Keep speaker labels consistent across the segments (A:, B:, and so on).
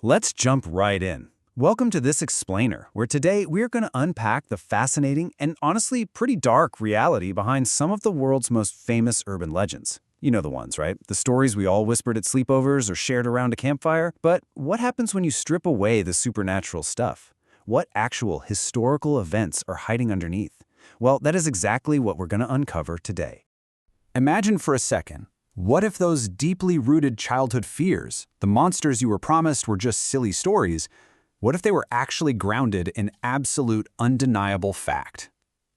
A: Let's jump right in. Welcome to This Explainer, where today we're going to unpack the fascinating and honestly pretty dark reality behind some of the world's most famous urban legends. You know the ones, right? The stories we all whispered at sleepovers or shared around a campfire. But what happens when you strip away the supernatural stuff? What actual historical events are hiding underneath? Well, that is exactly what we're going to uncover today. Imagine for a second, what if those deeply rooted childhood fears, the monsters you were promised were just silly stories, what if they were actually grounded in absolute, undeniable fact?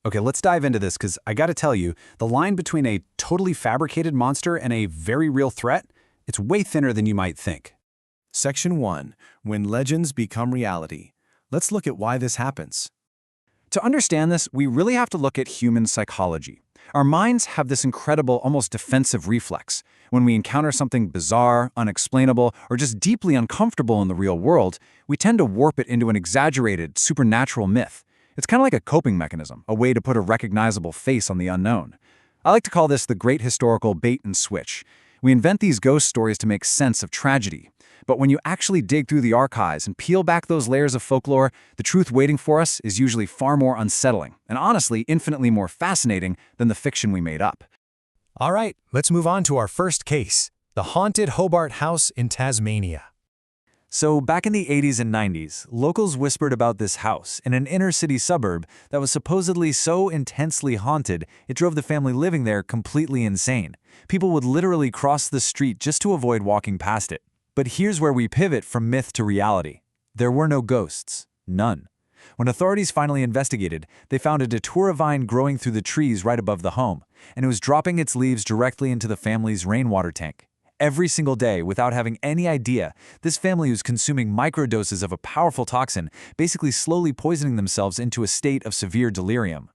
A: Okay, let's dive into this because I gotta tell you, the line between a totally fabricated monster and a very real threat, it's way thinner than you might think.
B: Section 1. When legends become reality. Let's look at why this happens.
A: To understand this, we really have to look at human psychology. Our minds have this incredible, almost defensive reflex. When we encounter something bizarre, unexplainable, or just deeply uncomfortable in the real world, we tend to warp it into an exaggerated, supernatural myth. It's kind of like a coping mechanism, a way to put a recognizable face on the unknown. I like to call this the great historical bait and switch. We invent these ghost stories to make sense of tragedy. But when you actually dig through the archives and peel back those layers of folklore, the truth waiting for us is usually far more unsettling, and honestly, infinitely more fascinating than the fiction we made up.
B: All right, let's move on to our first case, the haunted Hobart House in Tasmania.
A: So back in the 80s and 90s, locals whispered about this house in an inner-city suburb that was supposedly so intensely haunted, it drove the family living there completely insane. People would literally cross the street just to avoid walking past it. But here's where we pivot from myth to reality. There were no ghosts. None. When authorities finally investigated, they found a datura vine growing through the trees right above the home, and it was dropping its leaves directly into the family's rainwater tank. Every single day, without having any idea, this family was consuming microdoses of a powerful toxin, basically slowly poisoning themselves into a state of severe delirium.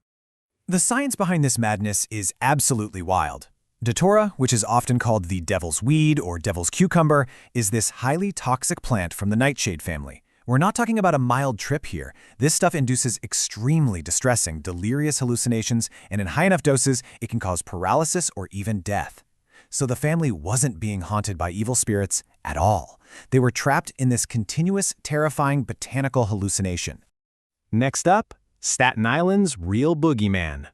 B: The science behind this madness is absolutely wild. Datura, which is often called the devil's weed or devil's cucumber, is this highly toxic plant from the nightshade family. We're not talking about a mild trip here. This stuff induces extremely distressing, delirious hallucinations, and in high enough doses, it can cause paralysis or even death. So the family wasn't being haunted by evil spirits at all. They were trapped in this continuous, terrifying botanical hallucination.
C: Next up, Staten Island's real boogeyman.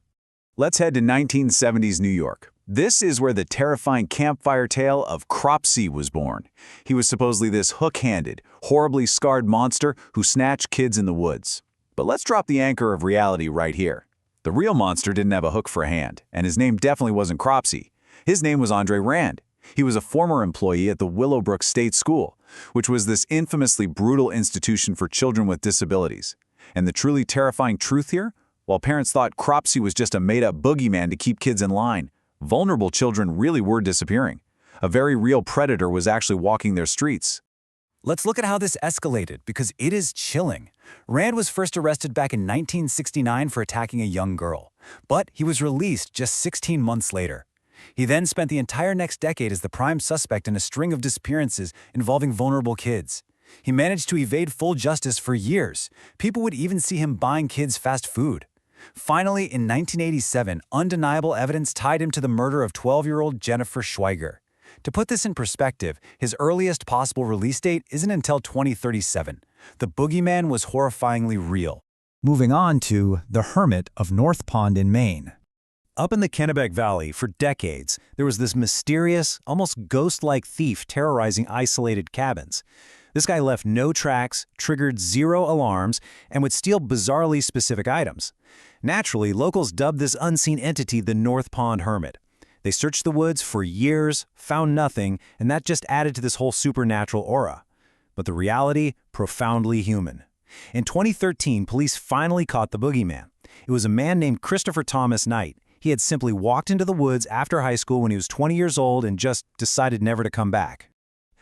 A: Let's head to 1970s New York. This is where the terrifying campfire tale of Cropsey was born. He was supposedly this hook-handed, horribly scarred monster who snatched kids in the woods. But let's drop the anchor of reality right here. The real monster didn't have a hook for a hand, and his name definitely wasn't Cropsey. His name was Andre Rand. He was a former employee at the Willowbrook State School, which was this infamously brutal institution for children with disabilities. And the truly terrifying truth here? While parents thought Cropsey was just a made-up boogeyman to keep kids in line, vulnerable children really were disappearing. A very real predator was actually walking their streets.
B: Let's look at how this escalated, because it is chilling. Rand was first arrested back in 1969 for attacking a young girl, but he was released just 16 months later. He then spent the entire next decade as the prime suspect in a string of disappearances involving vulnerable kids. He managed to evade full justice for years. People would even see him buying kids fast food. Finally, in 1987, undeniable evidence tied him to the murder of 12-year-old Jennifer Schweiger. To put this in perspective, his earliest possible release date isn't until 2037. The boogeyman was horrifyingly real.
C: Moving on to the Hermit of North Pond in Maine.
A: Up in the Kennebec Valley, for decades, there was this mysterious, almost ghost-like thief terrorizing isolated cabins. This guy left no tracks, triggered 0 alarms, and would steal bizarrely specific items. Naturally, locals dubbed this unseen entity the North Pond Hermit. They searched the woods for years, found nothing, and that just added to this whole supernatural aura. But the reality, profoundly human. In 2013, police finally caught the boogeyman. It was a man named Christopher Thomas Knight. He had simply walked into the woods after high school when he was 20 years old and just decided never to come back.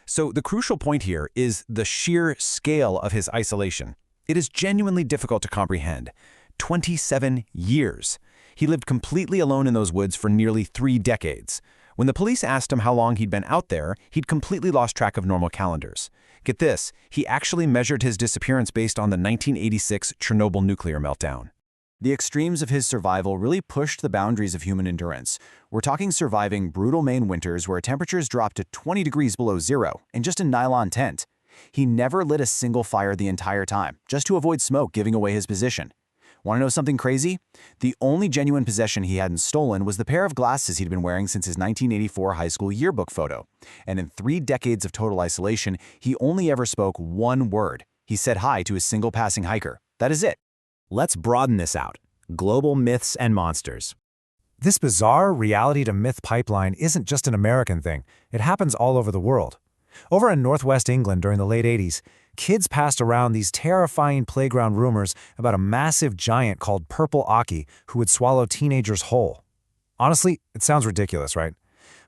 A: So the crucial point here is the sheer scale of his isolation. It is genuinely difficult to comprehend. 27 years. He lived completely alone in those woods for nearly 3 decades. When the police asked him how long he'd been out there, he'd completely lost track of normal calendars. Get this, he actually measured his disappearance based on the 1986 Chernobyl nuclear meltdown. The extremes of his survival really pushed the boundaries of human endurance. We're talking surviving brutal Maine winters where temperatures dropped to 20 degrees below zero in just a nylon tent.
B: He never lit a single fire the entire time, just to avoid smoke giving away his position. Want to know something crazy? The only genuine possession he hadn't stolen was the pair of glasses he'd been wearing since his 1984 high school yearbook photo. And in 3 decades of total isolation, he only ever spoke one word. He said hi to a single passing hiker. That is it.
C: Let's broaden this out. Global myths and monsters.
A: This bizarre reality-to-myth pipeline isn't just an American thing. It happens all over the world. Over in Northwest England during the late 80s, kids passed around these terrifying playground rumors about a massive giant called Purple Aki who would swallow teenagers whole. Honestly, it sounds ridiculous, right?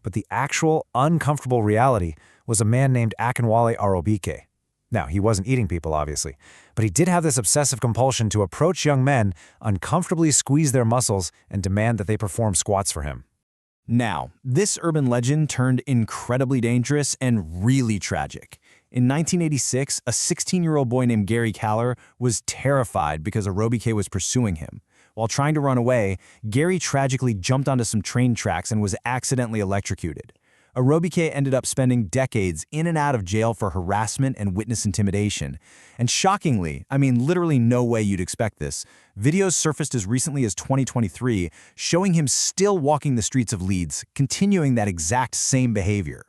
A: But the actual, uncomfortable reality was a man named Akinwale Arobike. Now, he wasn't eating people, obviously, but he did have this obsessive compulsion to approach young men, uncomfortably squeeze their muscles, and demand that they perform squats for him.
D: Now, this urban legend turned incredibly dangerous and really tragic. In 1986, a 16-year-old boy named Gary Kaller was terrified because Arobike was pursuing him. While trying to run away, Gary tragically jumped onto some train tracks and was accidentally electrocuted. Arobike ended up spending decades in and out of jail for harassment and witness intimidation. And shockingly, I mean literally no way you'd expect this, videos surfaced as recently as 2023 showing him still walking the streets of Leeds, continuing that exact same behavior.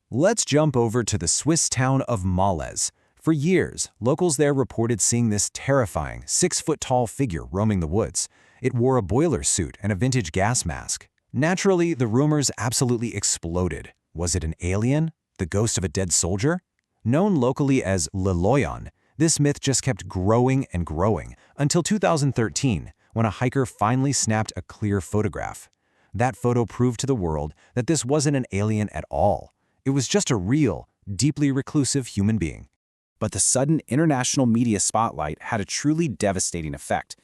B: Let's jump over to the Swiss town of Males. For years, locals there reported seeing this terrifying 6-foot-tall figure roaming the woods. It wore a boiler suit and a vintage gas mask. Naturally, the rumors absolutely exploded. Was it an alien? The ghost of a dead soldier? Known locally as Le Loyon, this myth just kept growing and growing until 2013, when a hiker finally snapped a clear photograph. That photo proved to the world that this wasn't an alien at all. It was just a real, deeply reclusive human being. But the sudden international media spotlight had a truly devastating effect.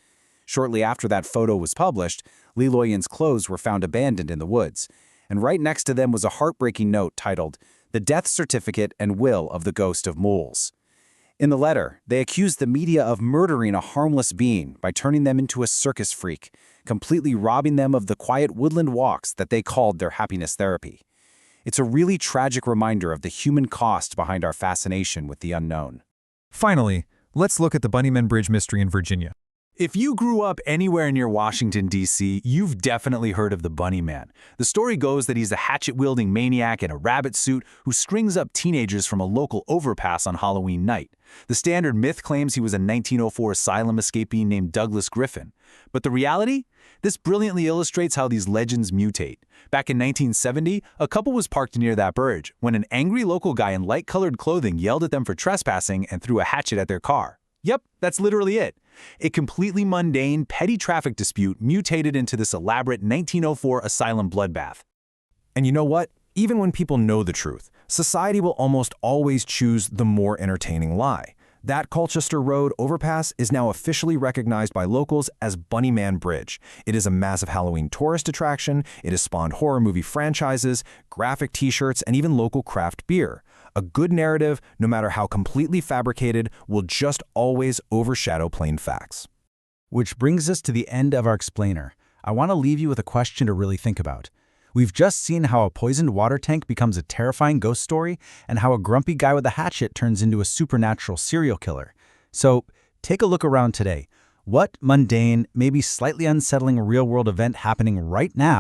B: Shortly after that photo was published, Le Loyon's clothes were found abandoned in the woods, and right next to them was a heartbreaking note titled, "The Death Certificate and Will of the Ghost of Moles." In the letter, they accused the media of murdering a harmless being by turning them into a circus freak, completely robbing them of the quiet woodland walks that they called their happiness therapy. It's a really tragic reminder of the human cost behind our fascination with the unknown.
E: Finally, let's look at the Bunnyman Bridge mystery in Virginia.
B: If you grew up anywhere near Washington, D.C., you've definitely heard of the Bunny Man. The story goes that he's a hatchet-wielding maniac in a rabbit suit who strings up teenagers from a local overpass on Halloween night. The standard myth claims he was a 1904 asylum escapee named Douglas Griffin. But the reality? This brilliantly illustrates how these legends mutate. Back in 1970, a couple was parked near that bridge when an angry local guy in light-colored clothing yelled at them for trespassing and threw a hatchet at their car. Yep, that's literally it. A completely mundane, petty traffic dispute mutated into this elaborate 1904 asylum bloodbath.
D: And you know what? Even when people know the truth, society will almost always choose the more entertaining lie. That Colchester Road overpass is now officially recognized by locals as Bunnyman Bridge. It is a massive Halloween tourist attraction, it has spawned horror movie franchises, graphic t-shirts, and even local craft beer. A good narrative, no matter how completely fabricated, will just always overshadow plain facts.
F: Which brings us to the end of our explainer. I want to leave you with a question to really think about. We've just seen how a poisoned water tank becomes a terrifying ghost story and how a grumpy guy with a hatchet turns into a supernatural serial killer. So take a look around today. What mundane, maybe slightly unsettling real-world event happening right now